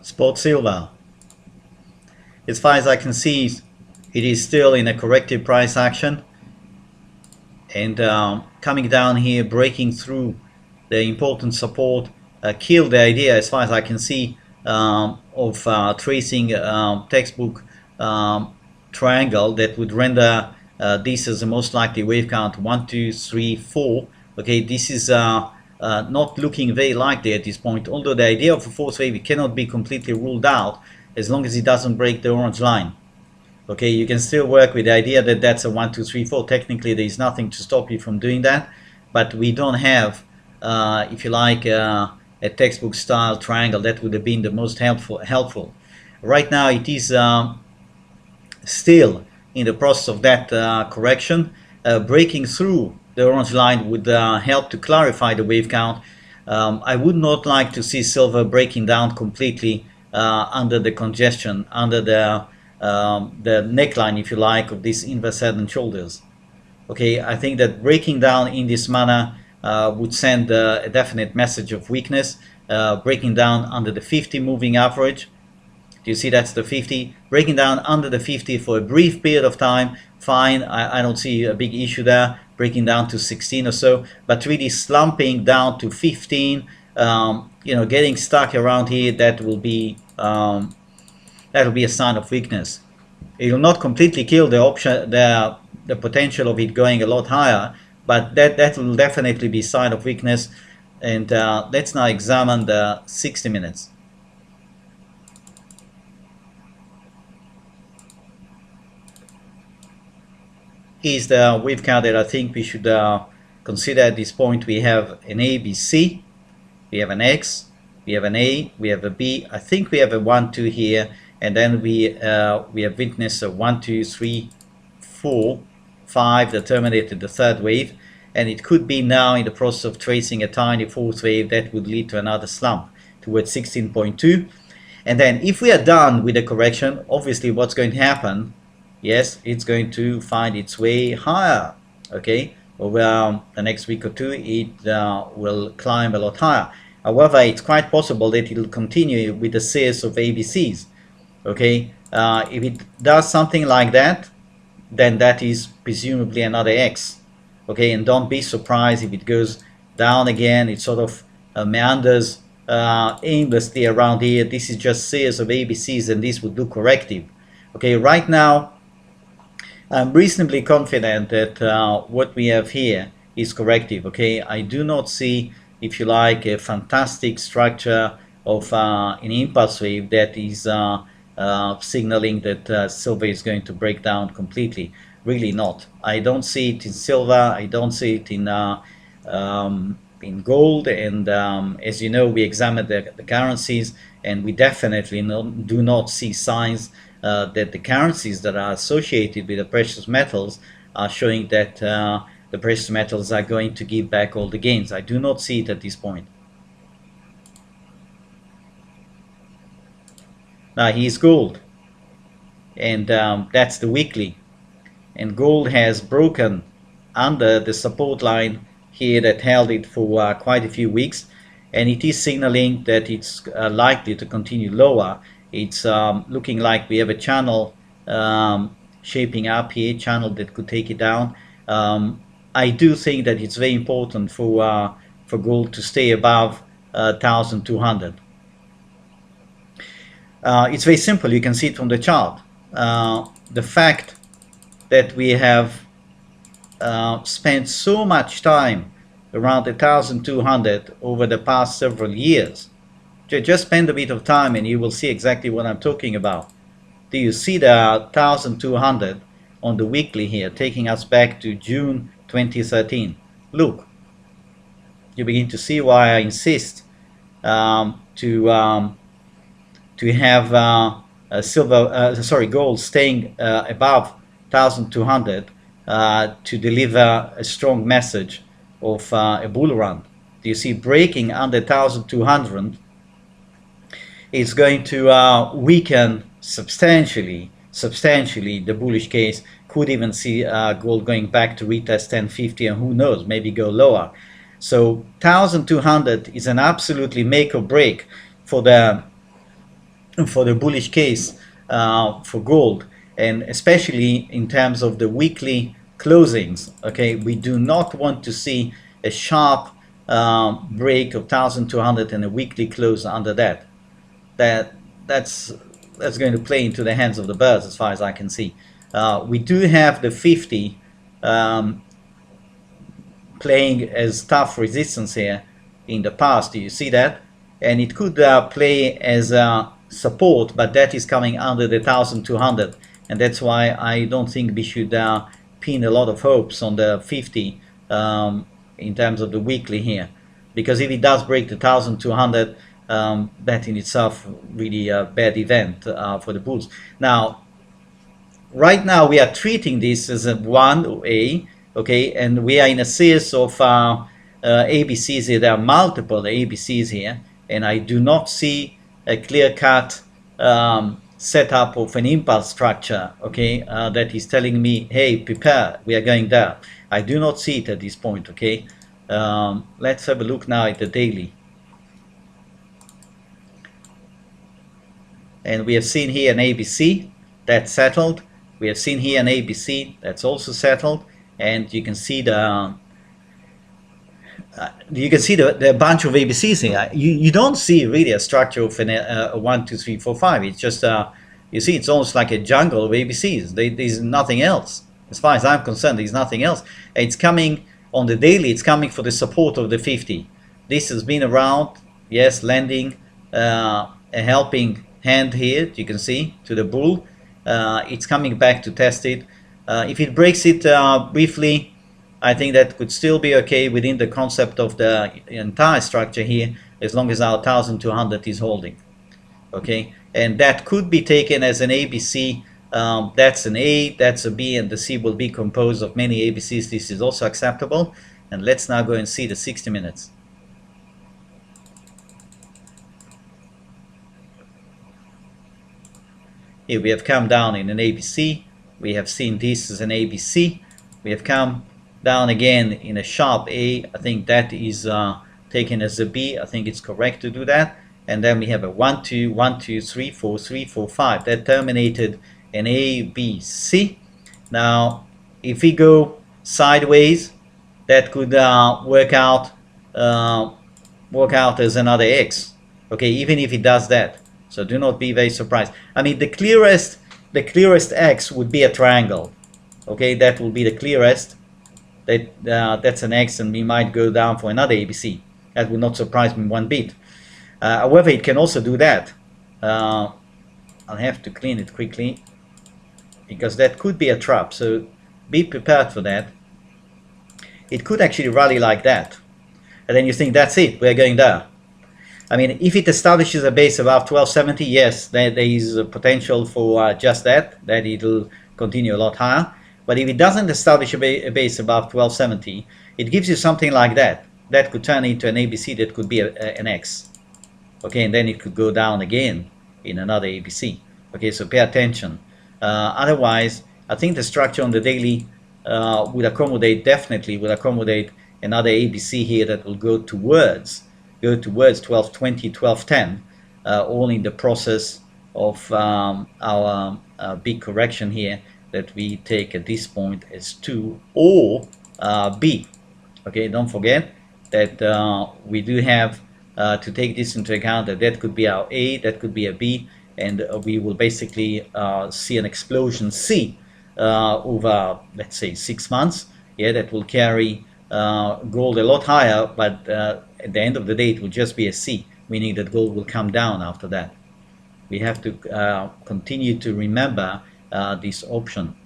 Spot silver. As far as I can see, it is still in a corrective price action, and coming down here, breaking through the important support, killed the idea, as far as I can see, of tracing textbook triangle that would render this as the most likely wave count 1, 2, 3, 4. Okay, this is not looking very likely at this point, although the idea of a fourth wave cannot be completely ruled out as long as it doesn't break the orange line. Okay, you can still work with the idea that that's a 1, 2, 3, 4. Technically, there is nothing to stop you from doing that, but we don't have, if you like, a textbook style triangle that would have been the most helpful. Right now, it is still in the process of that correction. Breaking through the orange line would help to clarify the wave count. I would not like to see silver breaking down completely under the congestion, under the neckline, if you like, of this inverse head and shoulders. Okay, I think that breaking down in this manner would send a definite message of weakness. Breaking down under the 50 moving average. Do you see that's the 50? Breaking down under the 50 for a brief period of time, fine. I don't see a big issue there. Breaking down to 16 or so, but really slumping down to 15, you know, getting stuck around here, that will be a sign of weakness. It will not completely kill the option, the potential of it going a lot higher, but that will definitely be a sign of weakness. And let's now examine the 60 minutes. Here's the wave count that I think we should consider at this point. We have an A, B, C, we have an X, we have an A, we have a B, I think we have a 1, 2 here, and then we have witnessed a 1, 2, 3, 4, 5 that terminated the third wave, and it could be now in the process of tracing a tiny fourth wave that would lead to another slump towards 16.2. And then if we are done with the correction, obviously what's going to happen, yes, it's going to find its way higher. Okay, over the next week or two, it will climb a lot higher. However, it's quite possible that it will continue with the series of ABCs. Okay, if it does something like that, then that is presumably another X. Okay, and don't be surprised if it goes down again. It sort of meanders aimlessly around here. This is just series of ABCs, and this would look corrective. Okay, right now I'm reasonably confident that what we have here is corrective. Okay, I do not see, if you like, a fantastic structure of an impulse wave that is signaling that silver is going to break down completely. Really not. I don't see it in silver. I don't see it in gold. And as you know, we examined the currencies, and we definitely do not see signs that the currencies that are associated with the precious metals are showing that the precious metals are going to give back all the gains. I do not see it at this point. Now here's gold, and that's the weekly, and gold has broken under the support line here that held it for quite a few weeks, and it is signaling that it's likely to continue lower. It's looking like we have a channel shaping up here, channel that could take it down. I do think that it's very important for gold to stay above 1,200. It's very simple. You can see it from the chart. The fact that we have spent so much time around 1,200 over the past several years. Just spend a bit of time and you will see exactly what I'm talking about. Do you see the 1,200 on the weekly here, taking us back to June 2013? Look, you begin to see why I insist to have gold staying above 1,200 to deliver a strong message of a bull run. Do you see breaking under 1,200? It's going to weaken substantially the bullish case. Could even see gold going back to retest 1050, and who knows, maybe go lower. So 1,200 is an absolutely make or break for the for the bullish case for gold, and especially in terms of the weekly closings. Okay, we do not want to see a sharp break of 1,200 and a weekly close under that. That's going to play into the hands of the birds as far as I can see. We do have the 50 playing as tough resistance here in the past. Do you see that? And it could play as support, but that is coming under the 1,200, and that's why I don't think we should pin a lot of hopes on the 50 in terms of the weekly here, because if it does break the 1,200, that in itself really a bad event for the bulls. Now, right now we are treating this as a 1A, okay, and we are in a series of ABCs here. There are multiple ABCs here, and I do not see a clear-cut setup of an impulse structure, okay, that is telling me, hey, prepare, we are going there. I do not see it at this point, okay. Let's have a look now at the daily. And we have seen here an ABC, that's settled. We have seen here an ABC, that's also settled. And you can see the bunch of ABCs here. You don't see really a structure of a 1, 2, 3, 4, 5. It's just you see, it's almost like a jungle of ABCs. There's nothing else. As far as I'm concerned, there's nothing else. It's coming on the daily. It's coming for the support of the 50. This has been around, yes, lending a helping hand here. You can see to the bull. It's coming back to test it. If it breaks it briefly, I think that could still be okay within the concept of the entire structure here, as long as our 1,200 is holding. Okay, and that could be taken as an ABC. That's an A, that's a B, and the C will be composed of many ABCs. This is also acceptable. And let's now go and see the 60 minutes. Here we have come down in an ABC. We have seen this as an ABC. We have come down again in a sharp A. I think that is taken as a B. I think it's correct to do that. And then we have a 1, 2, 1, 2, 3, 4, 3, 4, 5. That terminated an A, B, C. Now, if we go sideways, that could work out as another X. Okay, even if it does that. So do not be very surprised. I mean, the clearest X would be a triangle. Okay, that will be the clearest. That's an X, and we might go down for another ABC. That would not surprise me one bit. However, it can also do that. I'll have to clean it quickly, because that could be a trap. So be prepared for that. It could actually rally like that, and then you think that's it, we're going there. I mean, if it establishes a base above 1270, yes, there is a potential for just that it'll continue a lot higher. But if it doesn't establish a base above 1270, it gives you something like that. That could turn into an ABC, that could be an X. Okay, and then it could go down again in another ABC. Okay, so pay attention. Otherwise, I think the structure on the daily definitely would accommodate another ABC here that will go towards 1220, 1210, all in the process of our big correction here that we take at this point as 2 or B. Okay, don't forget that we do have to take this into account, that could be our A, that could be a B, and we will basically see an explosion C over, let's say, 6 months. Yeah, that will carry gold a lot higher, but at the end of the day it will just be a C, meaning that gold will come down after that. We have to continue to remember this option.